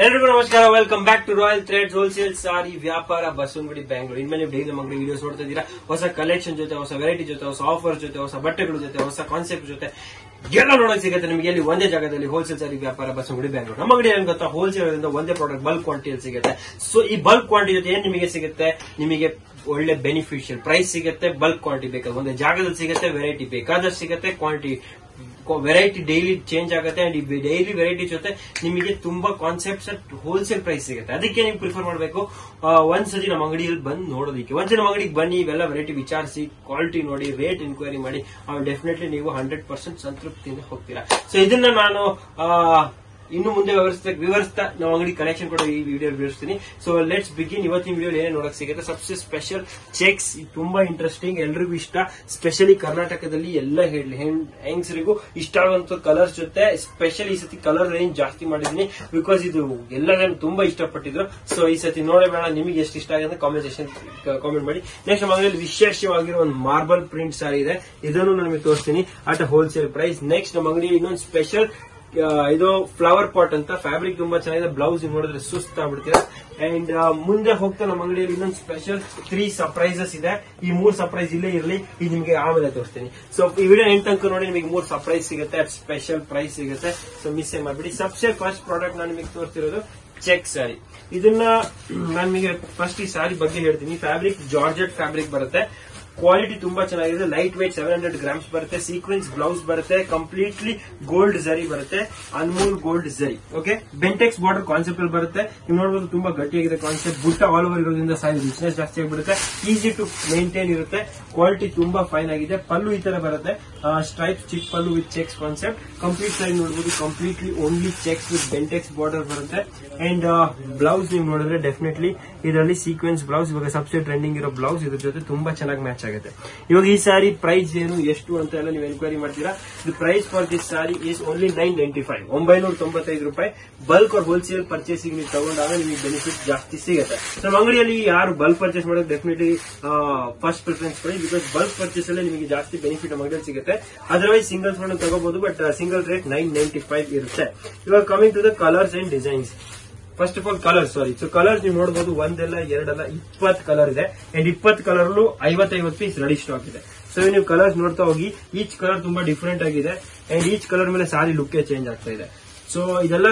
ಎಲ್ರಿಗೂ ನಮಸ್ಕಾರ. Welcome back to Royal Threads wholesale sari ವ್ಯಾಪಾರ ಬಸವನಗುಡಿ ಬೆಂಗಳೂರು. ಇನ್ಮೇಲೆ ನೀವು ಡೈಲಿ ನಮ್ಮ ಅಂಗಡಿ ವಿಡಿಯೋಸ್ ನೋಡ್ತಾ ಇದ್ದೀರಾ. ಹೊಸ ಕಲೆಕ್ಷನ್ ಜೊತೆ, ಹೊಸ ವೆರೈಟಿ ಜೊತೆ, ಹೊಸ ಆಫರ್ ಜೊತೆ, ಹೊಸ ಬಟ್ಟೆಗಳ ಜೊತೆ, ಹೊಸ ಕಾನ್ಸೆಪ್ಟ್ ಜೊತೆ ಎಲ್ಲ ನೋಡಕ್ ಸಿಗುತ್ತೆ ನಿಮಗೆ ಇಲ್ಲಿ ಒಂದೇ ಜಾಗದಲ್ಲಿ. ಹೋಲ್ಸೇಲ್ ಸಾರಿ ವ್ಯಾಪಾರ ಬಸವನಗುಡಿ ಬೆಂಗಳೂರು. ನಮ್ಮ ಅಂಗಡಿ ಏನ್ ಗೊತ್ತಾ, ಹೋಲ್ಸೇಲ್ ಒಂದೇ ಪ್ರಾಡಕ್ಟ್ ಬಲ್ಕ್ ಕ್ವಾಂಟಿಟಿಯಲ್ಲಿ ಸಿಗುತ್ತೆ. ಸೊ ಈ ಬಲ್ಕ್ ಕ್ವಾಂಟಿಟಿ ಜೊತೆ ಏನ್ ನಿಮಗೆ ಸಿಗುತ್ತೆ, ನಿಮಗೆ ಒಳ್ಳೆ ಬೆನಿಫಿಷಿಯಲ್ ಪ್ರೈಸ್ ಸಿಗುತ್ತೆ. ಬಲ್ಕ್ ಕ್ವಾಂಟಿಟಿ ಬೇಕಾದ್ರೆ ಒಂದೇ ಜಾಗದಲ್ಲಿ ಸಿಗುತ್ತೆ. ವೆರೈಟಿ ಬೇಕಾದಷ್ಟು ಸಿಗುತ್ತೆ. ಕ್ವಾಂಟಿಟಿ ವೆರೈಟಿ ಡೈಲಿ ಚೇಂಜ್ ಆಗುತ್ತೆ. ಅಂಡ್ ಈ ಡೈಲಿ ವೆರೈಟಿ ಜೊತೆ ನಿಮಗೆ ತುಂಬಾ ಕಾನ್ಸೆಪ್ಟ್ಸ್ ಹೋಲ್ಸೇಲ್ ಪ್ರೈಸ್ ಸಿಗುತ್ತೆ. ಅದಕ್ಕೆ ನೀವು ಪ್ರಿಫರ್ ಮಾಡಬೇಕು ಒಂದ್ಸತಿ ನಮ್ಮ ಅಂಗಡಿಯಲ್ಲಿ ಬಂದು ನೋಡೋದಕ್ಕೆ. ಒಂದ್ಸತಿ ನಮ್ಮ ಅಂಗಡಿಗೆ ಬನ್ನಿ, ಇವೆಲ್ಲ ವೆರೈಟಿ ವಿಚಾರಿಸಿ, ಕ್ವಾಲಿಟಿ ನೋಡಿ, ರೇಟ್ ಇನ್ಕ್ವೈರಿ ಮಾಡಿ, ಡೆಫಿನೆಟ್ಲಿ ನೀವು 100% ಸಂತೃಪ್ತಿಯಿಂದ ಹೋಗ್ತೀರಾ. ಸೊ ಇದನ್ನ ನಾನು ಇನ್ನು ಮುಂದೆ ವಿವರಿಸ್ತಾ ನಾವು ಅಂಗಡಿ ಕಲೆಕ್ಷನ್ ಕೂಡ ಈ ವಿಡಿಯೋ ವಿವರಿಸ್ತೀನಿ. So let's begin. ಇವತ್ತಿನ ವಿಡಿಯೋ ಏನೇ ನೋಡಕ್ ಸಿಗುತ್ತೆ, ಸಬ್ಸೆ ಸ್ಪೆಷಲ್ ಚೆಕ್ಸ್. ತುಂಬಾ ಇಂಟ್ರೆಸ್ಟಿಂಗ್, ಎಲ್ರಿಗೂ ಇಷ್ಟ. ಸ್ಪೆಷಲಿ ಕರ್ನಾಟಕದಲ್ಲಿ ಎಲ್ಲ ಹೆಂಗಸರಿಗೂ ಇಷ್ಟ ಆಗುವಂತ ಕಲರ್ಸ್ ಜೊತೆ ಸ್ಪೆಷಲ್ ಈ ಸತಿ ಕಲರ್ ರೇಂಜ್ ಜಾಸ್ತಿ ಮಾಡಿದೀನಿ. ಬಿಕಾಸ್ ಇದು ಎಲ್ಲ ತುಂಬಾ ಇಷ್ಟಪಟ್ಟಿದ್ರು. ಸೊ ಈ ಸತಿ ನೋಡಬೇಡ, ನಿಮಗೆ ಎಷ್ಟು ಇಷ್ಟ ಆಗಿದೆ ಕಾಮೆಂಟ್ ಸೆಕ್ಷನ್ ಕಾಮೆಂಟ್ ಮಾಡಿ. ನೆಕ್ಸ್ಟ್ ನಮ್ಮ ಅಂಗಡಿಯಲ್ಲಿ ವಿಶೇಷವಾಗಿರೋ ಒಂದು ಮಾರ್ಬಲ್ ಪ್ರಿಂಟ್ ಸಾರಿ ಇದೆ, ಇದನ್ನು ನಿಮಗೆ ತೋರಿಸ್ತೀನಿ ಅಟ್ ಹೋಲ್ಸೇಲ್ ಪ್ರೈಸ್. ನೆಕ್ಸ್ಟ್ ನಮ್ಮ ಅಂಗಡಿಯಲ್ಲಿ ಇನ್ನೊಂದು ಸ್ಪೆಷಲ್ ಇದು ಫ್ಲವರ್ ಪಾಟ್ ಅಂತ, ಫ್ಯಾಬ್ರಿಕ್ ತುಂಬಾ ಚೆನ್ನಾಗಿದೆ. ಬ್ಲೌಸ್ ನೋಡಿದ್ರೆ ಸುಸ್ತಾಗ್ಬಿಡ್ತೀರಾ. ಅಂಡ್ ಮುಂದೆ ಹೋಗ್ತಾ ನಮ್ಮ ಅಂಗಡಿಯಲ್ಲಿ ಇನ್ನೊಂದು ಸ್ಪೆಷಲ್ 3 ಸರ್ಪ್ರೈಸಸ್ ಇದೆ. ಈ 3 ಸರ್ಪ್ರೈಸ್ ಇಲ್ಲೇ ಇರಲಿ, ಇದು ನಿಮಗೆ ಆಮೇಲೆ ತೋರಿಸ್ತೀನಿ. ಸೊ ಈ ವಿಡಿಯೋ ಎಂಡ್ ತನಕ ನೋಡಿ, ನಿಮಗೆ 3 ಸರ್ಪ್ರೈಸ್ ಸಿಗುತ್ತೆ, ಸ್ಪೆಷಲ್ ಪ್ರೈಸ್ ಸಿಗುತ್ತೆ. ಸೊ ಮಿಸ್ ಮಾಡ್ಬಿಡಿ. ಸಬ್ಸೆ ಫಸ್ಟ್ ಪ್ರಾಡಕ್ಟ್ ನಾನು ನಿಮಗೆ ತೋರಿಸ್ತಿರೋದು ಚೆಕ್ ಸ್ಯಾರಿ. ಇದನ್ನ ನಾನು ನಿಮಗೆ ಫಸ್ಟ್ ಈ ಸ್ಯಾರಿ ಬಗ್ಗೆ ಹೇಳ್ತೀನಿ. ಫ್ಯಾಬ್ರಿಕ್ ಜಾರ್ಜೆಟ್ ಫ್ಯಾಬ್ರಿಕ್ ಬರುತ್ತೆ. ಕ್ವಾಲಿಟಿ ತುಂಬಾ ಚೆನ್ನಾಗಿದೆ. ಲೈಟ್ ವೇಟ್ 700 ಗ್ರಾಮ್ಸ್ ಬರುತ್ತೆ. ಸೀಕ್ವೆನ್ಸ್ ಬ್ಲೌಸ್ ಬರುತ್ತೆ. ಕಂಪ್ಲೀಟ್ಲಿ ಗೋಲ್ಡ್ ಝರಿ ಬರುತ್ತೆ, Anmol gold zari. Okay, Bentex border concept ಅಲ್ಲಿ ಬರುತ್ತೆ. ನೀವು ನೋಡಬಹುದು ತುಂಬಾ ಗಟ್ಟಿಯಾಗಿದೆ ಕಾನ್ಸೆಪ್ಟ್. ಬುಟ್ಟ ಆಲ್ ಓವರ್ ಇರೋದ್ರಿಂದ ಸಾರಿ ಬಿಸ್ನೆಸ್ ಜಾಸ್ತಿ ಆಗಿಬಿಡುತ್ತೆ. ಈಸಿ ಟು ಮೇಂಟೈನ್ ಇರುತ್ತೆ. ಕ್ವಾಲಿಟಿ ತುಂಬಾ ಫೈನ್ ಆಗಿದೆ. ಪಲ್ಲು ಈ ತರ ಬರುತ್ತೆ, stripe chic pallu with checks concept. Complete sari ನೋಡಬಹುದು, completely only checks with Bentex border ಬರುತ್ತೆ. ಅಂಡ್ ಬ್ಲೌಸ್ ನೀವು ನೋಡಿದ್ರೆ ಡೆಫಿನೆಟ್ಲಿ ಇದರಲ್ಲಿ ಸೀಕ್ವೆನ್ಸ್ ಬ್ಲೌಸ್, ಇವಾಗ ಸಬ್ಸೆ ಟ್ರೆಂಡಿಂಗ್ ಇರೋ ಬ್ಲೌಸ್ ಇದ್ರ ಜೊತೆ ತುಂಬಾ ಚೆನ್ನಾಗಿ ಮ್ಯಾಚ್ ಆಗುತ್ತೆ. ಇವಾಗ ಈ ಸಾರಿ ಪ್ರೈಸ್ ಏನು, ಎಷ್ಟು ಅಂತ ಎಲ್ಲ ನೀವು ಎನ್ಕ್ವೈರಿ ಮಾಡ್ತೀರಾ. The price for this sari is only 995, 995 ರೂಪಾಯಿ. ಬಲ್ಕ್ और ಹೋಲ್ಸೇಲ್ ಪರ್ಚೇಸಿಂಗ್ ನೀವು ತಗೊಂಡಾಗ ನಿಮಗೆ ಬೆನಿಫಿಟ್ ಜಾಸ್ತಿ ಸಿಗುತ್ತೆ. ನಮ್ಮ ಅಂಗಡಿಯಲ್ಲಿ ಯಾರು ಬಲ್ಕ್ ಪರ್ಚೇಸ್ ಮಾಡೋದು ಡೆಫಿನೆಟ್ಲಿ ಫಸ್ಟ್ ಪ್ರಿಫರೆನ್ಸ್ ಕೊಡಿ. ಬಿಕಾಸ್ ಬಲ್ಕ್ ಪರ್ಚೇಸ್ ಅಲ್ಲೇ ನಿಮಗೆ ಜಾಸ್ತಿ ಬೆನಿಫಿಟ್ ನಮ್ಮ ಅಂಗಡಿಯಲ್ಲಿ ಸಿಗುತ್ತೆ. ಅದರ್ವೈಸ್ ಸಿಂಗಲ್ಸ್ ತಗೋಬಹುದು, ಬಟ್ ಸಿಂಗಲ್ ರೇಟ್ 995 ಇರುತ್ತೆ. ಇವಾಗ coming to the colours and designs. First of all colours, so colours ನೀವು ನೋಡಬಹುದು, ಒಂದಲ್ಲ ಎರಡಲ್ಲ 20 ಕಲರ್ ಇದೆ. And 20 colour 50 piece ready stock ಇದೆ. ಸೊ ನೀವು ಕಲರ್ಸ್ ನೋಡ್ತಾ ಹೋಗಿ, ಈಚ್ ಕಲರ್ ತುಂಬಾ ಡಿಫರೆಂಟ್ ಆಗಿದೆ. ಅಂಡ್ ಈಚ್ ಕಲರ್ ಮೇಲೆ ಸಾರಿ ಲುಕ್ಕೇ ಚೇಂಜ್ ಆಗ್ತಾ ಇದೆ. ಸೊ ಇದೆಲ್ಲ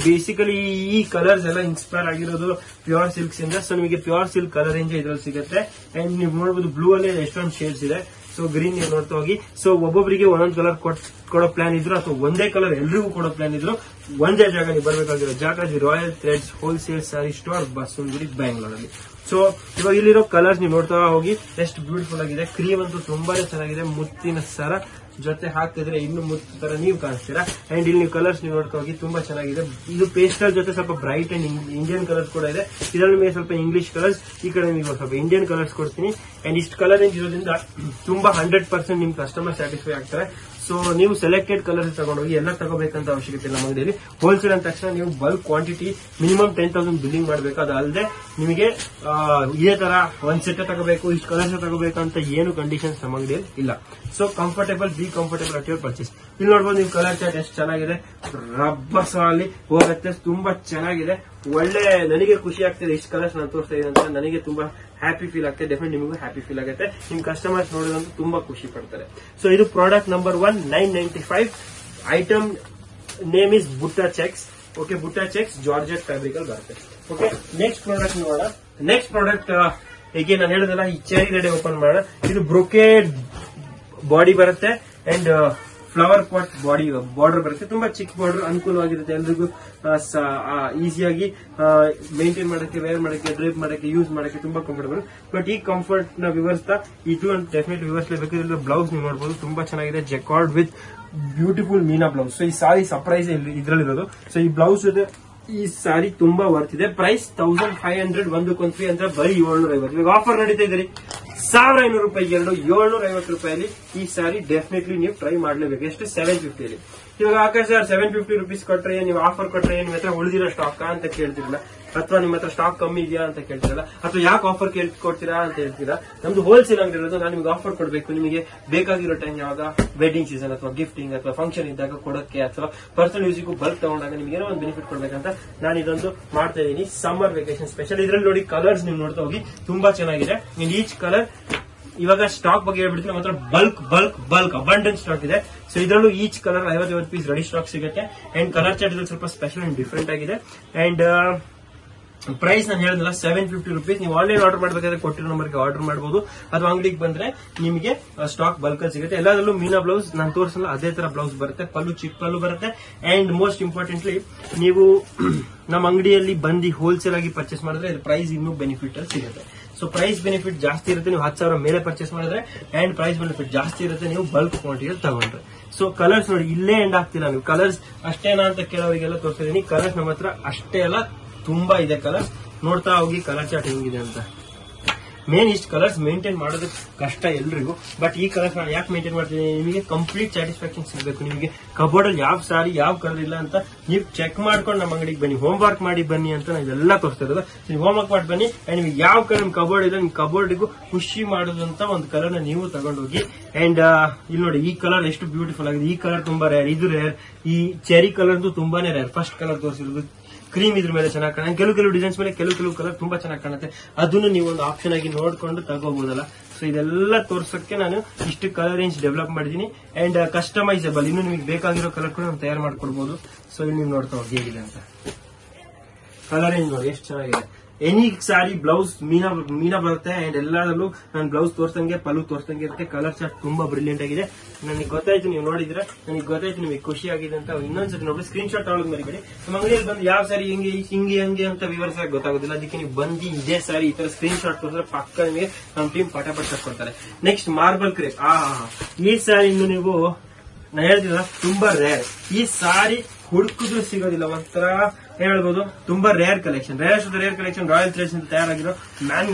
ಬೇಸಿಕಲಿ ಈ ಕಲರ್ಸ್ ಎಲ್ಲ ಇನ್ಸ್ಪೈರ್ ಆಗಿರೋದು ಪ್ಯೂರ್ ಸಿಲ್ಕ್ಸ್ ಇಂದ. ಸೊ ನಿಮಗೆ ಪ್ಯೂರ್ ಸಿಲ್ಕ್ ಕಲರ್ ರೇಂಜ್ ಇದ್ರಲ್ಲಿ ಸಿಗುತ್ತೆ. ಅಂಡ್ ನೀವು ನೋಡಬಹುದು ಬ್ಲೂ ಅಲ್ಲಿ ಎಷ್ಟೊಂದು ಶೇಡ್ಸ್ ಇದೆ. ಸೊ ಗ್ರೀನ್ ನೀವು ನೋಡ್ತಾ ಹೋಗಿ. ಸೊ ಒಬ್ಬೊಬ್ಬರಿಗೆ ಒಂದೊಂದು ಕಲರ್ ಕೊಡೋ ಪ್ಲಾನ್ ಇದ್ರು, ಅಥವಾ ಒಂದೇ ಕಲರ್ ಎಲ್ರಿಗೂ ಕೊಡೋ ಪ್ಲಾನ್ ಇದ್ರು, ಒಂದೇ ಜಾಗ ನೀವು ಬರಬೇಕಾಗಿರೋ ಜಾಗ ರಾಯಲ್ ಥ್ರೆಡ್ಸ್ ಹೋಲ್ಸೇಲ್ ಸಾರಿ ಸ್ಟೋರ್ ಬಸವನಗುಡಿ ಬೆಂಗಳೂರಲ್ಲಿ. ಸೊ ಇವಾಗ ಇಲ್ಲಿರೋ ಕಲರ್ಸ್ ನೀವು ನೋಡ್ತಾ ಹೋಗಿ, ಎಷ್ಟು ಬ್ಯೂಟಿಫುಲ್ ಆಗಿದೆ. ಕ್ರೀಮ್ ಅಂತೂ ತುಂಬಾನೇ ಚೆನ್ನಾಗಿದೆ. ಮುತ್ತಿನ ಸರ ಜೊತೆ ಹಾಕಿದ್ರೆ ಇನ್ನು ಮುತ್ತು ತರ ನೀವು ಕಾಣಿಸ್ತೀರಾ. ಅಂಡ್ ಇಲ್ಲಿ ನೀವು ಕಲರ್ಸ್ ನೀವು ನೋಡ್ತಾ ಹೋಗಿ, ತುಂಬಾ ಚೆನ್ನಾಗಿದೆ. ಇದು ಪೇಸ್ಟಲ್ ಜೊತೆ ಸ್ವಲ್ಪ ಬ್ರೈಟ್ ಅಂಡ್ ಇಂಡಿಯನ್ ಕಲರ್ಸ್ ಕೂಡ ಇದೆ. ಇದರಲ್ಲಿ ಮೇಲೆ ಸ್ವಲ್ಪ ಇಂಗ್ಲಿಷ್ ಕಲರ್ಸ್, ಈ ಕಡೆ ನೀವು ಸ್ವಲ್ಪ ಇಂಡಿಯನ್ ಕಲರ್ಸ್ ಕೊಡ್ತೀನಿ. ಅಂಡ್ ಇಷ್ಟು ಕಲರ್ ರೇಂಜ್ ಇರೋದ್ರಿಂದ ತುಂಬಾ 100% ನಿಮ್ ಕಸ್ಟಮರ್ ಸ್ಯಾಟಿಸ್ಫೈ ಆಗ್ತಾರೆ. ಸೊ ನೀವು ಸೆಲೆಕ್ಟೆಡ್ ಕಲರ್ಸ್ ತಗೊಂಡೋಗಿ, ಎಲ್ಲ ತಗೋಬೇಕಂತ ಅವಶ್ಯಕತೆ ಇಲ್ಲ. ನಮ್ಮ ಅಂಗಡಿಯಲ್ಲಿ ಹೋಲ್ಸೇಲ್ ಅಂದ ತಕ್ಷಣ ನೀವು ಬಲ್ಕ್ ಕ್ವಾಂಟಿಟಿ ಮಿನಿಮಮ್ 10,000 ಬಿಲ್ಲಿಂಗ್ ಮಾಡಬೇಕು. ಅದು ಅಲ್ಲದೆ ನಿಮಗೆ ಇದೇ ತರ ಒಂದ್ ಸೆಟ್ ತಗೋಬೇಕು, ಇಷ್ಟು ಕಲರ್ಸ್ ತಗೋಬೇಕಂತ ಏನು ಕಂಡೀಷನ್ಸ್ ನಮ್ಮ ಅಂಗಡಿಯಲ್ಲಿ ಇಲ್ಲ. So B comfortable at your purchase. ಇಲ್ಲಿ ನೋಡ್ಬೋದು ನೀವು ಕಲರ್ ಚಾರ್ಟ್ ಎಷ್ಟು ಚೆನ್ನಾಗಿದೆ. ರಬ್ಬರ್ಸ್ ಅಲ್ಲಿ ಹೋಗುತ್ತೆ, ತುಂಬಾ ಚೆನ್ನಾಗಿದೆ. ಒಳ್ಳೆ ನನಗೆ ಖುಷಿ ಆಗ್ತಿದೆ ಇಷ್ಟು ಕಲರ್ಸ್ ನಾನು ತೋರಿಸ್ತಾ ಇದ್ದೀನಿ ಅಂತ. ನನಗೆ ತುಂಬಾ ಹ್ಯಾಪಿ ಫೀಲ್ ಆಗ್ತದೆ. ಡೆಫಿನೆಟ್ ನಿಮಗೂ ಹ್ಯಾಪಿ ಫೀಲ್ ಆಗುತ್ತೆ. ನಿಮ್ ಕಸ್ಟಮರ್ಸ್ ನೋಡೋದಂತೂ ತುಂಬಾ ಖುಷಿ ಪಡ್ತಾರೆ. ಸೊ ಇದು product number 1, 995. Item name is ಬುಟ್ಟ ಚೆಕ್ಸ್. ಓಕೆ, ಬುಟ್ಟ ಚೆಕ್ಸ್ ಜಾರ್ಜೆಟ್ ಫ್ಯಾಬ್ರಿಕ್ ಅಲ್ಲಿ ಬರುತ್ತೆ. ಓಕೆ, ನೆಕ್ಸ್ಟ್ ಪ್ರಾಡಕ್ಟ್ ನೋಡೋಣ. ನೆಕ್ಸ್ಟ್ ಪ್ರಾಡಕ್ಟ್ ಹೇಗೆ ನಾನು ಹೇಳಿದ್ನಲ್ಲ, ಈ ಚೆರಿ ರೆಡಿ ಓಪನ್ ಮಾಡೋಣ. ಇದು ಬ್ರೊಕೇಡ್ ಬಾಡಿ ಬರುತ್ತೆ. And flower pot body border ಬರುತ್ತೆ. ತುಂಬಾ ಚಿಕ್ಕ ಬಾರ್ಡರ್, ಅನುಕೂಲವಾಗಿರುತ್ತೆ. ಎಲ್ರಿಗೂ ಈಸಿಯಾಗಿ ಮೇಂಟೈನ್ ಮಾಡಕ್ಕೆ, ವೇರ್ ಮಾಡಕ್ಕೆ, ಡ್ರೈಪ್ ಮಾಡಕ್ಕೆ, ಯೂಸ್ ಮಾಡಕ್ಕೆ ತುಂಬಾ ಕಂಫರ್ಟಬಲ್. ಬಟ್ ಈ ಕಂಫರ್ಟ್ ನ ವಿವರಿಸ್ತಾ ಇದು ಡೆಫಿನೆಟ್ ವಿವರಿಸಲೇಬೇಕು. ಬ್ಲೌಸ್ ನೀವು ನೋಡಬಹುದು, ತುಂಬಾ ಚೆನ್ನಾಗಿದೆ. Jacquard with beautiful Meena blouse. So ಈ ಸಾರಿ ಸರ್ಪ್ರೈಸ್ ಇದ್ರಲ್ಲಿರೋದು. ಸೊ ಈ ಬ್ಲೌಸ್ ಇದೆ. ಈ ಸಾರಿ ತುಂಬಾ ವರ್ತ್ ಇದೆ. ಪ್ರೈಸ್ 1500, ಒಂದಕ್ಕೊಂದು ಫ್ರೀ ಅಂತ ಬರೀ 750. ಇವಾಗ ಆಫರ್ ನಡೀತಾ ಇದ್ದೀರಿ, 1500 ರೂಪಾಯಿ 750 ರೂಪಾಯಲ್ಲಿ ಈ ಸಾರಿ ಡೆಫಿನೆಟ್ಲಿ ನೀವು ಟ್ರೈ ಮಾಡಲೇಬೇಕು. ಎಷ್ಟು 750 ಅಲ್ಲಿ. ಇವಾಗ ಆಕಾಶ ಸರ್ 750 rupees ಕೊಟ್ರೆ ನೀವು ಆಫರ್ ಕೊಟ್ರೆ ನಿಮ್ಮ ಹತ್ರ ಉಳಿದಿರೋ ಸ್ಟಾಕ್ ಅಂತ ಕೇಳ್ತಿರಲ್ಲ, ಅಥವಾ ನಿಮ್ಮ ಹತ್ರ ಸ್ಟಾಕ್ ಕಮ್ಮಿ ಇದೆಯಾ ಅಂತ ಕೇಳ್ತಿರಲ್ಲ, ಅಥವಾ ಯಾಕೆ ಆಫರ್ ಕೊಡ್ತೀರಾ ಅಂತ ಹೇಳ್ತೀರಾ. ನಮ್ದು ಹೋಲ್ಸೇಲ್ ಅಂಗಡಿ ಇರೋದು, ನಾನು ನಿಮ್ಗೆ ಆಫರ್ ಕೊಡಬೇಕು, ನಿಮಗೆ ಬೇಕಾಗಿರೋ ಟೈಮ್ ಯಾವಾಗ ವೆಡ್ಡಿಂಗ್ ಸೀಸನ್ ಅಥವಾ ಗಿಫ್ಟಿಂಗ್ ಅಥವಾ ಫಂಕ್ಷನ್ ಇದ್ದಾಗ ಕೊಡೋಕೆ ಅಥವಾ ಪರ್ಸನಲ್ ಯೂಸಿಗೂ ಬಲ್ಕ್ ತಗೊಂಡಾಗ ನಿಮ್ಗೆ ಏನೋ ಒಂದು ಬೆನಿಫಿಟ್ ಕೊಡ್ಬೇಕಂತ ನಾನು ಇದೊಂದು ಮಾಡ್ತಾ ಇದೀನಿ. Summer vacation special. ಇದ್ರಲ್ಲಿ ನೋಡಿ ಕಲರ್ಸ್ ನೀವು ನೋಡ್ತಾ ಹೋಗಿ, ತುಂಬಾ ಚೆನ್ನಾಗಿದೆ. ಇನ್ ಈಚ್ ಕಲರ್ ಇವಾಗ ಸ್ಟಾಕ್ ಬಗ್ಗೆ ಹೇಳ್ಬಿಡ್ತೀನಿ. ನಮ್ಮ ಹತ್ರ ಬಲ್ಕ್ ಅಬಂಡೆಂಟ್ ಸ್ಟಾಕ್ ಇದೆ. ಸೊ ಇದರಲ್ಲೂ each colour 50 piece ready stock ಸಿಗುತ್ತೆ. ಅಂಡ್ ಕಲರ್ ಚಾರ್ಟ್ ಇದ್ರಲ್ಲಿ ಸ್ವಲ್ಪ ಸ್ಪೆಷಲ್ ಅಂಡ್ ಡಿಫ್ರೆಂಟ್ ಆಗಿದೆ. ಅಂಡ್ ಪ್ರೈಸ್ ನಾನು ಹೇಳಿದ್ನಲ್ಲ 750 rupees. ನೀವು ಆನ್ಲೈನ್ ಆರ್ಡರ್ ಮಾಡಬೇಕಾದ್ರೆ ಕೊಟ್ಟಿರೋ ನಂಬರ್ಗೆ ಆರ್ಡರ್ ಮಾಡಬಹುದು, ಅಥವಾ ಅಂಗಡಿಗೆ ಬಂದ್ರೆ ನಿಮಗೆ ಸ್ಟಾಕ್ ಬಲ್ಕ್ ಅಲ್ಲಿ ಸಿಗುತ್ತೆ. ಎಲ್ಲದರಲ್ಲೂ ಮೀನಾ ಬ್ಲೌಸ್ ನಾನು ತೋರಿಸಲ್ಲ, ಅದೇ ತರ ಬ್ಲೌಸ್ ಬರುತ್ತೆ. ಪಲ್ಲು ಚಿಕ್ಕ ಪಲ್ಲು ಬರುತ್ತೆ. ಅಂಡ್ ಮೋಸ್ಟ್ ಇಂಪಾರ್ಟೆಂಟ್ಲಿ ನೀವು ನಮ್ಮ ಅಂಗಡಿಯಲ್ಲಿ ಬಂದು ಹೋಲ್ಸೇಲ್ ಆಗಿ ಪರ್ಚೇಸ್ ಮಾಡಿದ್ರೆ ಪ್ರೈಸ್ ಇನ್ನೂ ಬೆನಿಫಿಟ್ ಅಲ್ಲಿ ಸಿಗುತ್ತೆ. ಸೊ ಪ್ರೈಸ್ ಬೆನಿಫಿಟ್ ಜಾಸ್ತಿ ಇರುತ್ತೆ ನೀವು 10,000 ಮೇಲೆ ಪರ್ಚೇಸ್ ಮಾಡಿದ್ರೆ, ಅಂಡ್ ಪ್ರೈಸ್ ಬೆನಿಫಿಟ್ ಜಾಸ್ತಿ ಇರುತ್ತೆ ನೀವು ಬಲ್ಕ್ ಕ್ವಾಂಟಿಟಿ ತಗೊಂಡ್ರೆ. ಸೊ ಕಲರ್ಸ್ ನೋಡಿ, ಇಲ್ಲೇ ಎಂಡ್ ಆಗ್ತಿಲ್ಲ. ನೀವು ಕಲರ್ಸ್ ಅಷ್ಟೇನಾ ಅಂತ ಕೆಲವರಿಗೆಲ್ಲ ತೋರಿಸಿದೀನಿ. ಕಲರ್ಸ್ ನಮ್ಮ ಹತ್ರ ಅಷ್ಟೇ ಅಲ್ಲ, ತುಂಬಾ ಇದೆ ಕಲರ್ಸ್. ನೋಡ್ತಾ ಹೋಗಿ ಕಲರ್ ಚಾರ್ಟ್ ಹೆಂಗಿದೆ ಅಂತ. ಮೇನ್ ಇಷ್ಟು ಕಲರ್ಸ್ ಮೇಂಟೈನ್ ಮಾಡೋದು ಕಷ್ಟ ಎಲ್ರಿಗೂ, ಬಟ್ ಈ ಕಲರ್ಸ್ ನಾನು ಯಾಕೆ ಮೇಂಟೈನ್ ಮಾಡ್ತೀನಿ, ನಿಮಗೆ ಕಂಪ್ಲೀಟ್ ಸ್ಯಾಟಿಸ್ಫ್ಯಾಕ್ಷನ್ ಸಿಗಬೇಕು. ನಿಮಗೆ ಕಬೋರ್ಡ್ ಅಲ್ಲಿ ಯಾವ ಸಾರಿ ಯಾವ ಕಲರ್ ಇಲ್ಲ ಅಂತ ನೀವು ಚೆಕ್ ಮಾಡ್ಕೊಂಡು ನಮ್ಮ ಅಂಗಡಿಗೆ ಬನ್ನಿ, ಹೋಮ್ ವರ್ಕ್ ಮಾಡಿ ಬನ್ನಿ ಅಂತ ನಾವು ಇದೆಲ್ಲ ತೋರಿಸ್ತಾ ಇರೋದು. ನೀವು ಹೋಮ್ ವರ್ಕ್ ಮಾಡಿ ಬನ್ನಿ, ಅಂಡ್ ನಿಮಗೆ ಯಾವ ಕಲರ್ ನಿಮ್ ಕಬೋರ್ಡ್ ಇದೆ, ನಿಮ್ ಕಬೋರ್ಡ್ಗೂ ಖುಷಿ ಮಾಡೋದಂತ ಒಂದು ಕಲರ್ ನ ನೀವು ತಗೊಂಡೋಗಿ. ಅಂಡ್ ಇಲ್ಲಿ ನೋಡಿ, ಈ ಕಲರ್ ಎಷ್ಟು ಬ್ಯೂಟಿಫುಲ್ ಆಗಿದೆ. ಈ ಕಲರ್ ತುಂಬಾ ರೇರ್, ಇದು ರೇರ್. ಈ ಚೆರಿ ಕಲರ್ ತುಂಬಾನೇ ರೇರ್. ಫಸ್ಟ್ ಕಲರ್ ತೋರಿಸಿರೋದು ಕ್ರೀಮ್ ಇದ್ರ ಮೇಲೆ ಚೆನ್ನಾಗಿ ಕಾಣುತ್ತೆ. ಕೆಲವು ಡಿಸೈನ್ಸ್ ಮೇಲೆ ಕೆಲವು ಕಲರ್ ತುಂಬಾ ಚೆನ್ನಾಗಿ ಕಾಣುತ್ತೆ. ಅದನ್ನು ನೀವು ಒಂದು ಆಪ್ಷನ್ ಆಗಿ ನೋಡ್ಕೊಂಡು ತಗೋಬಹುದಲ್ಲ. ಸೊ ಇದೆಲ್ಲ ತೋರ್ಸಕ್ಕೆ ನಾನು ಇಷ್ಟು ಕಲರ್ ರೇಂಜ್ ಡೆವಲಪ್ ಮಾಡಿದೀನಿ. ಅಂಡ್ ಕಸ್ಟಮೈಸಬಲ್, ಇನ್ನು ನಿಮಗೆ ಬೇಕಾಗಿರೋ ಕಲರ್ ಕೂಡ ನಾನು ತಯಾರು ಮಾಡ್ಕೊಡ್ಬಹುದು. ಸೊ ಇಲ್ಲಿ ನೀವು ನೋಡ್ತಾ ಹೋಗಿ ಹೇಗಿದೆ ಅಂತ. ಕಲರ್ ರೇಂಜ್ ನೋಡಿ ಎಷ್ಟು ಚೆನ್ನಾಗಿದೆ. ಎನಿ ಸಾರಿ ಬ್ಲೌಸ್ ಮೀನಾ ಬರುತ್ತೆ. ಅಂಡ್ ಎಲ್ಲದಲ್ಲೂ ನಾನು ಬ್ಲೌಸ್ ತೋರ್ಸಂಗೆ ಪಲ್ಲು ತೋರ್ಸಂಗೆ ಇರುತ್ತೆ. ಕಲರ್ ಚಾರ್ಟ್ ತುಂಬಾ ಬ್ರಿಲಿಯಂಟ್ ಆಗಿದೆ. ನನಗೆ ಗೊತ್ತಾಯ್ತು, ನೀವು ನೋಡಿದ್ರೆ ನನಗೆ ಗೊತ್ತಾಯ್ತು ನಿಮಗೆ ಖುಷಿ ಆಗಿದೆ ಅಂತ. ಇನ್ನೊಂದ್ಸರಿ ನೋಡಿ, ಸ್ಕ್ರೀನ್ ಶಾಟ್ ತಗೊಳ್ಳೋದು ಮರಿಬೇಡಿ. ನಮ್ಮ ಅಂಗಡಿಯಲ್ಲಿ ಬಂದು ಯಾವ ಸಾರಿ ಹಿಂಗೆ ಅಂತ ವಿವರಿಸಕ್ಕೆ ಗೊತ್ತಾಗೋದಿಲ್ಲ. ಅದಕ್ಕೆ ನೀವು ಬಂದು ಇದೇ ಸಾರಿ ಈ ತರ ಸ್ಕ್ರೀನ್ ಶಾಟ್ ತೋರಿಸಿದ್ರೆ ಪಕ್ಕ ನಿಮಗೆ ನಮ್ಮ ಟೀಮ್ ಪಟಾಪಟ್ ಕೊಡ್ತಾರೆ. Next marble crepe. ಈ ಸಾರಿ ಇನ್ನು ನೀವು ನಾನು ಹೇಳ್ತಿಲ್ಲ, ತುಂಬಾ ರೇರ್. ಈ ಸಾರಿ ಹುಡುಕಿದ್ರು ಸಿಗೋದಿಲ್ಲ. ಒಂಥರ ಹೇಳ್ಬೋದು ತುಂಬಾ rare collection. Rare collection royal threads ಅಂತ ತಯಾರಾಗಿರೋ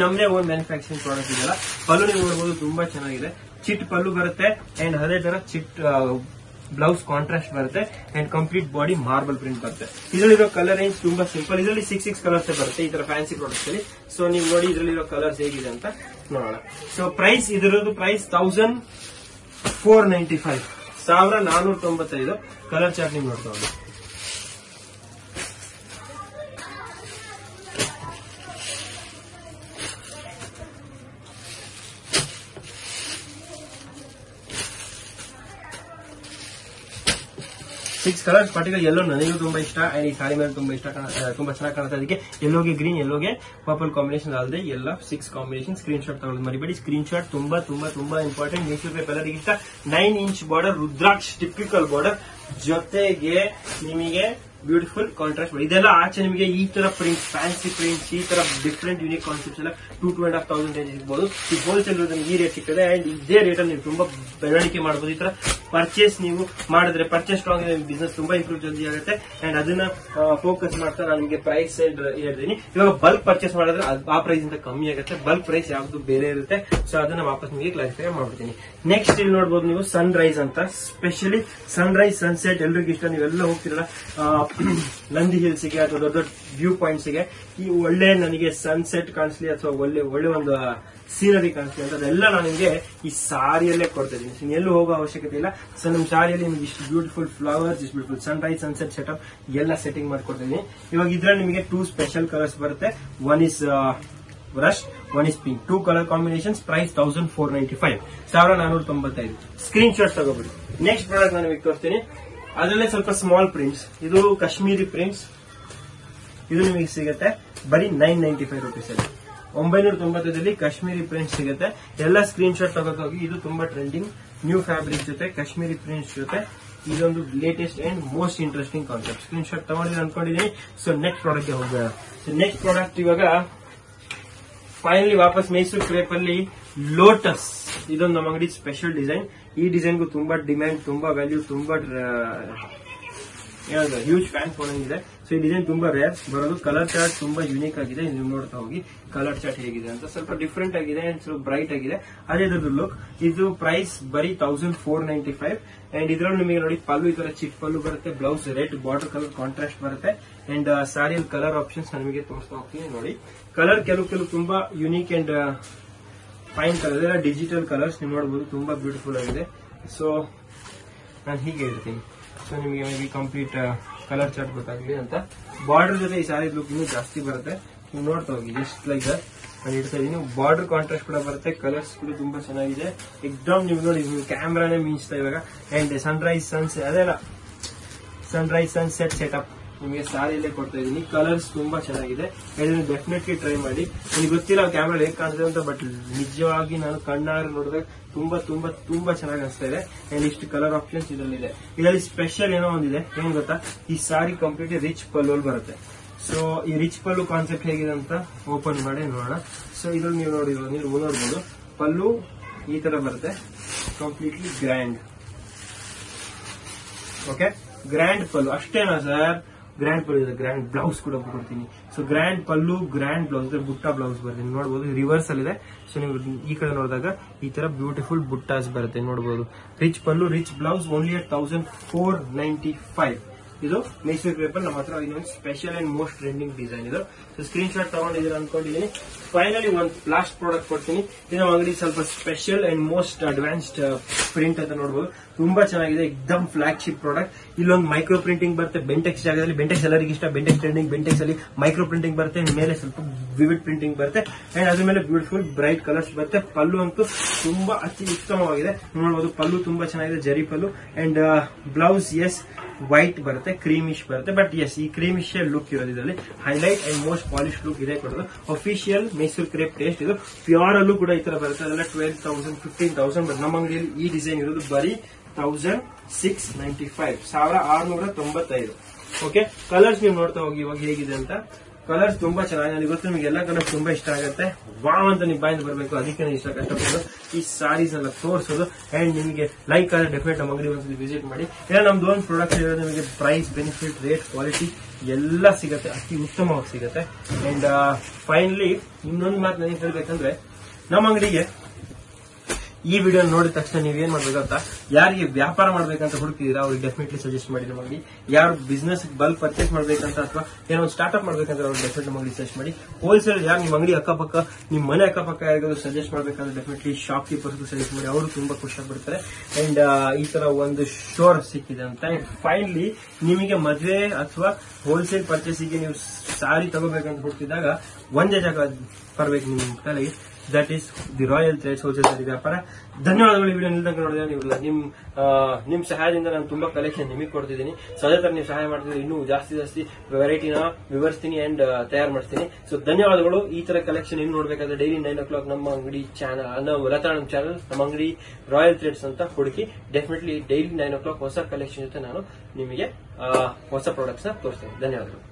ನಮ್ಮದೇ ಓನ್ ಮ್ಯಾನುಫ್ಯಾಕ್ಚರಿಂಗ್ ಪ್ರಾಡಕ್ಟ್ ಇದೆಯಲ್ಲ. ಪಲ್ಲು ನೀವು ನೋಡಬಹುದು, ತುಂಬಾ ಚೆನ್ನಾಗಿದೆ. ಚಿಟ್ ಪಲ್ಲು ಬರುತ್ತೆ. ಅಂಡ್ ಅದೇ ತರ ಚಿಟ್ ಬ್ಲೌಸ್ ಕಾಂಟ್ರಾಸ್ಟ್ ಬರುತ್ತೆ. And complete body marble print ಬರುತ್ತೆ. ಇದರಲ್ಲಿರೋ ಕಲರ್ ರೇಂಜ್ ತುಂಬಾ ಸಿಂಪಲ್. ಇದರಲ್ಲಿ 6 ಕಲರ್ಸ್ ಬರುತ್ತೆ ಈ ತರ ಫ್ಯಾನ್ಸಿ ಪ್ರಾಡಕ್ಟ್ಸ್ ಅಲ್ಲಿ. ಸೊ ನೀವು ನೋಡಿ ಇದರಲ್ಲಿರೋ ಕಲರ್ಸ್ ಹೇಗಿದೆ ಅಂತ ನೋಡೋಣ. ಸೊ ಪ್ರೈಸ್ ಇದರದ್ದು ಪ್ರೈಸ್ 1495, 1495. ಕಲರ್ ಚಾರ್ಟ್ ನೀವು ನೋಡ್ತಾ ಹೋಗಿ. ಸಿಕ್ಸ್ ಕಲರ್ಸ್ ಪರ್ಟಿಕ್ಯುಲರ್ ಯೆಲ್ಲೋ ನನಗೂ ತುಂಬಾ ಇಷ್ಟ. ಅಂಡ್ ಈ ಸಾರಿ ಮೇಲೆ ತುಂಬಾ ಇಷ್ಟ, ತುಂಬಾ ಚೆನ್ನಾಗಿ ಕಾಣುತ್ತೆ. ಅದಕ್ಕೆ ಯೆಲ್ಲೋಗೆ ಗ್ರೀನ್, ಯೆಲ್ಲೋಗೆ ಪರ್ಪಲ್ ಕಾಂಬಿನೇಷನ್ ಅಲ್ಲದೆ ಎಲ್ಲ 6 ಕಾಂಬಿನೇಷನ್. ಸ್ಕ್ರೀನ್ ಶಾಟ್ ತಗೊಳ್ಳೋದು ಮರಿಬೇಡಿ. ಸ್ಕ್ರೀನ್ ಶಾಟ್ ತುಂಬಾ ಇಂಪಾರ್ಟೆಂಟ್. ನೇಚರ್ ಪೇಪರ್ ಎಲ್ಲರಿಗಿಷ್ಟ. 9 inch border, rudraksh typical border, ಜೊತೆಗೆ ನಿಮಗೆ ಬ್ಯೂಟಿಫುಲ್ ಕಾಂಟ್ರಾಸ್ಟ್. ಇದೆಲ್ಲ ಆಚೆ ನಿಮಗೆ ಈ ತರ ಪ್ರಿಂಟ್, ಫ್ಯಾನ್ಸಿ ಪ್ರಿಂಟ್ಸ್, ಈ ತರ ಡಿಫ್ರೆಂಟ್ ಯೂನಿಕ್ ಕಾನ್ಸೆಪ್ಟ್ಸ್ ಎಲ್ಲ 2,500 ರೇಂಜ್ ಸಿಗಬಹುದು. ಈ ಹೋಲ್ಸೇಲ್ ಈ ರೇಟ್ ಸಿಗ್ತದೆ. ಅಂಡ್ ಇದೇ ರೇಟ್ ಅಲ್ಲಿ ನೀವು ತುಂಬಾ ಬೆಳವಣಿಗೆ ಮಾಡಬಹುದು. ಈ ತರ ಪರ್ಚೇಸ್ ನೀವು ಮಾಡಿದ್ರೆ, ಪರ್ಚೇಸ್ ಸ್ಟ್ರಾಂಗ್ ಬಿಸ್ನೆಸ್ ತುಂಬಾ ಇಂಪ್ರೂವ್ ಜಲ್ದಿ ಆಗುತ್ತೆ. ಅಂಡ್ ಅದನ್ನ ಫೋಕಸ್ ಮಾಡ್ತಾ ನಾನು ನಿಮಗೆ ಪ್ರೈಸ್ ಹೇಳ್ತೀನಿ. ಇವಾಗ ಬಲ್ಕ್ ಪರ್ಚೇಸ್ ಮಾಡಿದ್ರೆ ಆ ಪ್ರೈಸ್ ಇಂದ ಕಮ್ಮಿ ಆಗುತ್ತೆ. ಬಲ್ಕ್ ಪ್ರೈಸ್ ಯಾವ್ದು ಬೇರೆ ಇರುತ್ತೆ. ಸೊ ಅದನ್ನ ವಾಪಸ್ ನಿಮಗೆ ಕ್ಲಾರಿಫೈ ಮಾಡ್ತೀನಿ. ನೆಕ್ಸ್ಟ್ ಇಲ್ಲಿ ನೋಡಬಹುದು ನೀವು ಸನ್ ರೈಸ್ ಅಂತ. ಸ್ಪೆಷಲಿ ಸನ್ ರೈಸ್, ಸನ್ಸೆಟ್ ಎಲ್ರಿಗೂ ಇಷ್ಟ. ನೀವೆಲ್ಲ ಹೋಗ್ತಿರಲ್ಲ ನಂದಿ ಹಿಲ್ಸ್ ಗೆ ಅಥವಾ ದೊಡ್ಡ ದೊಡ್ಡ ವ್ಯೂ ಪಾಯಿಂಟ್ಸ್ ಗೆ, ಈ ಒಳ್ಳೆ ನನಗೆ ಸನ್ಸೆಟ್ ಕಾಣಿಸ್ಲಿ ಅಥವಾ ಒಳ್ಳೆ ಒಂದು ಸೀನರಿ ಕಾಣಿಸ್ಲಿ ಅಂತ ಅದೆಲ್ಲ ನಾನು ನಿಮಗೆ ಈ ಸಾರಿಯಲ್ಲೇ ಕೊಡ್ತಾ ಇದ್ದೀನಿ. ಎಲ್ಲೂ ಹೋಗೋ ಅವಶ್ಯಕತೆ ಇಲ್ಲ. ಸೊ ನಮ್ಮ ಸಾರಿಯಲ್ಲಿ ನಿಮಗೆ ಇಷ್ಟು ಬ್ಯೂಟಿಫುಲ್ ಫ್ಲವರ್ಸ್, ಇಷ್ಟು beautiful sunrise, sunset setup ಎಲ್ಲ ಸೆಟ್ಟಿಂಗ್ ಮಾಡ್ಕೊಡ್ತೀನಿ. ಇವಾಗ ಇದ್ರಲ್ಲಿ ನಿಮಗೆ 2 ಸ್ಪೆಷಲ್ ಕಲರ್ಸ್ ಬರುತ್ತೆ. One is rush, one is pink. 2 colour combinations. Price 1495, 1495. Screen shot ತಗೋಬಿಡಿ. ನೆಕ್ಸ್ಟ್ ಪ್ರಾಡಕ್ಟ್ ನಾನು ನಿಮಗೆ ತೋರಿಸ್ತೀನಿ. ಅದರಲ್ಲೇ ಸ್ವಲ್ಪ ಸ್ಮಾಲ್ ಪ್ರಿಂಟ್ಸ್. ಇದು ಕಾಶ್ಮೀರಿ ಪ್ರಿಂಟ್ಸ್. ಇದು ನಿಮಗೆ ಸಿಗುತ್ತೆ ಬರೀ 995 rupees ಅಲ್ಲಿ. 995 ಕಾಶ್ಮೀರಿ ಪ್ರಿಂಟ್ಸ್ ಸಿಗುತ್ತೆ. ಎಲ್ಲ ಸ್ಕ್ರೀನ್ ಶಾಟ್ ತಗೋಗಿ. ಇದು ತುಂಬಾ ಟ್ರೆಂಡಿಂಗ್ ನ್ಯೂ ಫ್ಯಾಬ್ರಿಕ್ ಜೊತೆ ಕಾಶ್ಮೀರಿ ಪ್ರಿಂಟ್ಸ್ ಜೊತೆ ಇದೊಂದು latest and most interesting concept. Screen shot ತಗೊಂಡಿದ್ದೀನಿ ಅನ್ಕೊಂಡಿದ್ದೀನಿ. ಸೊ ನೆಕ್ಸ್ಟ್ ಪ್ರಾಡಕ್ಟ್ ಹೋಗೋಣ. ನೆಕ್ಸ್ಟ್ ಪ್ರಾಡಕ್ಟ್ ಇವಾಗ ಫೈನಲಿ ವಾಪಸ್ ಮೈಸೂರು ಕ್ರೇಪ್ ಅಲ್ಲಿ ಲೋಟಸ್. ಇದೊಂದು ನಮ್ಮ ಅಂಗಡಿ ಸ್ಪೆಷಲ್ ಡಿಸೈನ್. ಈ ಡಿಸೈನ್ಗೂ ತುಂಬಾ ಡಿಮ್ಯಾಂಡ್, ತುಂಬಾ ವ್ಯಾಲ್ಯೂ, ತುಂಬಾ ಹ್ಯೂಜ್ ಫ್ಯಾನ್ ಫಾಲೋಯಿಂಗ್ ಇದೆ. ಸೊ ಈ ಡಿಸೈನ್ ತುಂಬಾ ರೇರ್ ಬರೋದು. ಕಲರ್ ಚಾರ್ಟ್ ತುಂಬಾ ಯೂನಿಕ್ ಆಗಿದೆ, ನೀವು ನೋಡ್ತಾ ಹೋಗಿ ಕಲರ್ ಚಾರ್ಟ್ ಹೇಗಿದೆ ಅಂತ. ಸ್ವಲ್ಪ ಡಿಫ್ರೆಂಟ್ ಆಗಿದೆ ಅಂಡ್ ಸ್ವಲ್ಪ ಬ್ರೈಟ್ ಆಗಿದೆ, ಅದೇ ಇದ್ರದ್ದು ಲುಕ್. ಇದು ಪ್ರೈಸ್ ಬರೀ 1495 ಅಂಡ್ ಇದ್ರಲ್ಲಿ ನಿಮಗೆ ನೋಡಿ ಪಲ್ಲು ಈ ತರ ಚಿಕ್ ಪಲ್ಲು ಬರುತ್ತೆ, blouse red border colour contrast ಬರುತ್ತೆ ಅಂಡ್ ಸಾರಿಯಲ್ಲಿ ಕಲರ್ ಆಪ್ಷನ್ಸ್ ನಾನು ನಿಮಗೆ ತೋರಿಸ್ತಾ ಹೋಗ್ತೀನಿ ನೋಡಿ. ಕಲರ್ ಕೆಲವು ತುಂಬಾ ಯುನೀಕ್ ಅಂಡ್ ಫೈನ್ ಕಲರ್, ಇದೆಲ್ಲ ಡಿಜಿಟಲ್ ಕಲರ್ಸ್ ನೀವು ನೋಡಬಹುದು, ತುಂಬಾ ಬ್ಯೂಟಿಫುಲ್ ಆಗಿದೆ. ಸೊ ನಾನು ಹೀಗೆ ಹೇಳ್ತೀನಿ, ಸೊ ನಿಮಗೆ maybe complete colour chart ಗೊತ್ತಾಗಲಿ ಅಂತ. ಬಾರ್ಡರ್ ಜೊತೆ ಈ ಸಾರಿ ಲುಕ್ ಇನ್ನೂ ಜಾಸ್ತಿ ಬರುತ್ತೆ, ನೀವು ನೋಡ್ತಾ ಹೋಗಿ ಜಸ್ಟ್ ಲೈಕ್ ದಟ್ ನಾನು ಇಡ್ತಾ ಇದೀನಿ. ಬಾರ್ಡರ್ ಕಾಂಟ್ರಾಸ್ಟ್ ಕೂಡ ಬರುತ್ತೆ, ಕಲರ್ಸ್ ಕೂಡ ತುಂಬಾ ಚೆನ್ನಾಗಿದೆ. ಎಕ್ದಮ್ ನೀವು ನೋಡಿ ಕ್ಯಾಮ್ರಾನೇ ಮಿಂಚ್ತಾ ಇವಾಗ. ಅಂಡ್ ಸನ್ರೈಸ್ ಅದೆಲ್ಲ ಸನ್ರೈಸ್ ಸನ್ಸೆಟ್ ಸೆಟಪ್ ನಿಮಗೆ ಸಾರಿಯಲ್ಲೇ ಕೊಡ್ತಾ ಇದೀನಿ. ಕಲರ್ಸ್ ತುಂಬಾ ಚೆನ್ನಾಗಿದೆ, ಇದನ್ನು ಡೆಫಿನೆಟ್ಲಿ ಟ್ರೈ ಮಾಡಿ. ನನಗೆ ಗೊತ್ತಿಲ್ಲ ಕ್ಯಾಮ್ರಾ ಹೇಗೆ ಕಾಣ್ತದೆ ಅಂತ, ಬಟ್ ನಿಜವಾಗಿ ನಾನು ಕಣ್ಣಾರೆ ನೋಡಿದಾಗ ತುಂಬಾ ತುಂಬಾ ತುಂಬಾ ಚೆನ್ನಾಗಿ ಅನಿಸ್ತಾ ಇದೆ. ಅಂಡ್ ಇಷ್ಟು ಕಲರ್ ಆಪ್ಷನ್ಸ್ ಇದರಲ್ಲಿದೆ. ಇದರಲ್ಲಿ ಸ್ಪೆಷಲ್ ಏನೋ ಒಂದಿದೆ, ಏನ್ ಗೊತ್ತಾ, ಈ ಸಾರಿ ಕಂಪ್ಲೀಟ್ ರಿಚ್ ಪಲ್ಲು ಬರುತ್ತೆ. ಸೊ ಈ ರಿಚ್ ಪಲ್ಲು ಕಾನ್ಸೆಪ್ಟ್ ಹೇಗಿದೆ ಅಂತ ಓಪನ್ ಮಾಡಿ ನೋಡೋಣ. ಸೊ ಇದ್ರಲ್ಲಿ ನೀವು ನೋಡಬಹುದು ಪಲ್ಲು ಈ ತರ ಬರುತ್ತೆ, ಕಂಪ್ಲೀಟ್ಲಿ ಗ್ರ್ಯಾಂಡ್. ಓಕೆ, ಗ್ರ್ಯಾಂಡ್ ಪಲ್ಲು ಅಷ್ಟೇನಾ ಸರ್? ಗ್ರ್ಯಾಂಡ್ ಪಲ್ಲು ಇದೆ, ಗ್ರ್ಯಾಂಡ್ ಬ್ಲೌಸ್ ಕೂಡ ಕೊಡ್ತೀನಿ. ಸೊ ಗ್ರ್ಯಾಂಡ್ ಪಲ್ಲು, ಗ್ರ್ಯಾಂಡ್ ಬ್ಲೌಸ್, ಬುಟ್ಟ ಬ್ಲೌಸ್ ಬರುತ್ತೆ, ನೋಡಬಹುದು ರಿವರ್ಸ್ ಅಲ್ಲಿ ಇದೆ. ಸೊ ನೀವು ಈ ಕಡೆ ನೋಡಿದಾಗ ಈ ತರ ಬ್ಯೂಟಿಫುಲ್ ಬುಟ್ಟಾಸ್ ಬರುತ್ತೆ ನೋಡಬಹುದು. ರಿಚ್ ಪಲ್ಲು, ರಿಚ್ ಬ್ಲೌಸ್, ಓನ್ಲಿ 1495. ಇದು ಮೈಸೂರು ಪೇಪರ್ ನಮ್ಮ ಹತ್ರ ಇನ್ನೊಂದು special and most trending design ಇದು. ಸೊ ಸ್ಕ್ರೀನ್ ಶಾಟ್ ತಗೊಂಡಿದ್ದೀರಾ ಅನ್ಕೊಂಡಿದ್ದೀನಿ. ಫೈನಲಿ ಒಂದು ಲಾಸ್ಟ್ ಪ್ರಾಡಕ್ಟ್ ಕೊಡ್ತೀನಿ. ಇದು ನಮ್ಮ ಅಂಗಡಿ ಸ್ವಲ್ಪ special and most advanced print ಅಂತ ನೋಡಬಹುದು, ತುಂಬಾ ಚೆನ್ನಾಗಿದೆ, ಎಕ್ದಮ್ ಫ್ಲಾಗ್ಶಿಪ್ ಪ್ರಾಡಕ್ಟ್. ಇಲ್ಲೊಂದು ಮೈಕ್ರೋ ಪ್ರಿಂಟಿಂಗ್ ಬರುತ್ತೆ ಬೆಂಟೆಕ್ಸ್ ಜಾಗದಲ್ಲಿ. ಬೆಂಟೆಕ್ಸ್ ಎಲ್ಲರಿಗೂ ಇಷ್ಟ, ಬೆಂಟೆಕ್ಸ್ ಟ್ರೆಂಡಿಂಗ್. ಬೆಂಟೆಕ್ಸ್ ಅಲ್ಲಿ ಮೈಕ್ರೋ ಪ್ರಿಂಟಿಂಗ್ ಬರುತ್ತೆ, ಮೇಲೆ ಸ್ವಲ್ಪ ವಿವಿಡ್ ಪ್ರಿಂಟಿಂಗ್ ಬರುತ್ತೆ ಅಂಡ್ ಅದ್ರ ಮೇಲೆ ಬ್ಯೂಟಿಫುಲ್ ಬ್ರೈಟ್ ಕಲರ್ಸ್ ಬರುತ್ತೆ. ಪಲ್ಲು ಅಂತೂ ತುಂಬಾ ಅತಿ ಉತ್ತಮವಾಗಿದೆ, ನೋಡಬಹುದು ಪಲ್ಲು ತುಂಬಾ ಚೆನ್ನಾಗಿದೆ, ಜರಿ ಪಲ್ಲು. ಅಂಡ್ ಬ್ಲೌಸ್ ಎಸ್ ವೈಟ್ ಬರುತ್ತೆ, ಕ್ರೀಮಿಶ್ ಬರುತ್ತೆ, ಬಟ್ ಎಸ್ ಈ ಕ್ರೀಮಿಶ್ ಲುಕ್ ಇರೋದು ಇದರಲ್ಲಿ. Highlight and most polish look ಇದೆ ಕೊಡೋದು. ಅಫಿಷಿಯಲ್ ಮೈಸೂರು ಕ್ರೇಪ್ ಟೇಸ್ಟ್ ಇದು. ಪ್ಯೂರ್ ಅಲ್ಲೂ ಕೂಡ ಈ ತರ ಬರುತ್ತೆ, ಅದೆಲ್ಲ 12,000 15,000. ಬಟ್ ನಮ್ಮ ಅಂಗಡಿಯಲ್ಲಿ ಈ ಡಿಸೈನ್ ಇರೋದು ಬರೀ 1695, 1695. ಓಕೆ, ಕಲರ್ಸ್ ನೀವು ನೋಡ್ತಾ ಹೋಗಿ ಇವಾಗ ಹೇಗಿದೆ ಅಂತ. ಕಲರ್ಸ್ ತುಂಬಾ ಚೆನ್ನಾಗಿ, ನನಗೆ ಗೊತ್ತು ನಿಮಗೆ ಎಲ್ಲ ಕಲರ್ಸ್ ತುಂಬಾ ಇಷ್ಟ ಆಗುತ್ತೆ. ವಾವ್ ಅಂತ ನೀವು ಬಾಯಿಂದ ಬರಬೇಕು, ಅದಕ್ಕೆ ನಾನು ಇಷ್ಟ ಕಷ್ಟಪಡೋದು ಈ ಸಾರೀಸ್ ಎಲ್ಲ ತೋರಿಸೋದು. ಅಂಡ್ ನಿಮಗೆ ಲೈಕ್ ಆದ್ರೆ ಡೆಫಿನೆಟ್ ನಮ್ಮ ಅಂಗಡಿ ಒಂದ್ಸಲಿ ವಿಸಿಟ್ ಮಾಡಿ. ಇಲ್ಲ ನಮ್ದು ಒಂದು ಪ್ರಾಡಕ್ಟ್ ಇರೋದು ನಿಮಗೆ ಪ್ರೈಸ್, ಬೆನಿಫಿಟ್, ರೇಟ್, ಕ್ವಾಲಿಟಿ ಎಲ್ಲ ಸಿಗುತ್ತೆ, ಅತಿ ಉತ್ತಮವಾಗಿ ಸಿಗುತ್ತೆ. ಅಂಡ್ ಫೈನಲಿ ಇನ್ನೊಂದು ಮಾತು ನನಗೆ ಹೇಳ್ಬೇಕಂದ್ರೆ, ನಮ್ಮ ಅಂಗಡಿಗೆ ಈ ವಿಡಿಯೋ ನೋಡಿದ ತಕ್ಷಣ ನೀವೇನ್ ಮಾಡ್ಬೇಕಂತ, ಯಾರಿಗೆ ವ್ಯಾಪಾರ ಮಾಡ್ಬೇಕಂತ ಹುಡುಕಿದೀರಾ ಅವ್ರಿಗೆ ಡೆಫಿನೆಟ್ಲಿ ಸಜೆಸ್ಟ್ ಮಾಡಿ ನಮ್ಮ ಅಂಗಡಿ. ಯಾರು ಬಿಸ್ನೆಸ್ ಬಲ್ಕ್ ಪರ್ಚೇಸ್ ಮಾಡ್ಬೇಕಂತ ಅಥವಾ ಏನೋ ಒಂದು ಸ್ಟಾರ್ಟ್ಅಪ್ ಮಾಡ್ಬೇಕಂದ್ರೆ ಅವ್ರಿಗೆ ಡೆಫಿನೆಟ್ ನಮ್ಮ ಅಂಗಡಿ ಸಜೆಸ್ಟ್ ಮಾಡಿ. ಹೋಲ್ಸೇಲ್ ಯಾರು ನಿಮ್ಮ ಅಂಗಡಿ ಅಕ್ಕಪಕ್ಕ, ನಿಮ್ಮ ಮನೆ ಅಕ್ಕಪಕ್ಕ ಯಾರಿಗಾದ್ರು ಸಜೆಸ್ಟ್ ಮಾಡ್ಬೇಕಂದ್ರೆ ಡೆಫಿನೆಟ್ಲಿ ಶಾಪ್ ಕೀಪರ್ಸ್ ಸಜೆಸ್ಟ್ ಮಾಡಿ, ಅವರು ತುಂಬಾ ಖುಷಿ ಆಗ್ಬಿಡ್ತಾರೆ. ಅಂಡ್ ಈ ತರ ಒಂದು ಶೋರ್ ಸಿಕ್ಕಿದೆ ಅಂತ. ಫೈನಲಿ ನಿಮಗೆ ಮದುವೆ ಅಥವಾ ಹೋಲ್ಸೇಲ್ ಪರ್ಚೇಸಿಗೆ ನೀವು ಸಾರಿ ತಗೋಬೇಕಂತ ಹುಡುಕಿದಾಗ ಒಂದೇ ಜಾಗ ಬರ್ಬೇಕು ನಿಮ್ಮ ತಲೆಗೆ, that is the Royal Threads wholesale sari ವ್ಯಾಪಾರ. ಧನ್ಯವಾದಗಳು. ಈ ವಿಡಿಯೋ ನಿಲ್ದಂಗೆ ನೋಡಿದ್ರೆ ನೀವು ನಿಮ್ ಸಹಾಯದಿಂದ ನಾನು ತುಂಬಾ ಕಲೆಕ್ಷನ್ ನಿಮಗೆ ಕೊಡ್ತಿದ್ದೀನಿ. ಸೊ ಅದೇ ತರ ನೀವು ಸಹಾಯ ಮಾಡ್ತಿದ್ರೆ ಇನ್ನೂ ಜಾಸ್ತಿ ವೆರೈಟಿನ ವಿವರಿಸ್ತೀನಿ ಅಂಡ್ ತಯಾರು ಮಾಡ್ತೀನಿ. ಸೊ ಧನ್ಯವಾದಗಳು. ಈ ತರ ಕಲೆಕ್ಷನ್ ಇನ್ನು ನೋಡ್ಬೇಕಾದ್ರೆ ಡೈಲಿ 9 o'clock ನಮ್ಮ ಅಂಗಡಿ ಚಾನಲ್, ರತಾಣಂ ಚಾನಲ್, ನಮ್ಮ ಅಂಗಡಿ ರಾಯಲ್ ಥ್ರೆಡ್ಸ್ ಅಂತ ಹುಡುಕಿ ಡೆಫಿನೆಟ್ಲಿ ಡೈಲಿ 9 o'clock ಹೊಸ ಕಲೆಕ್ಷನ್ ಜೊತೆ ನಾನು ನಿಮಗೆ ಹೊಸ ಪ್ರಾಡಕ್ಟ್ಸ್ ನ ತೋರಿಸ್ತೇನೆ. ಧನ್ಯವಾದಗಳು.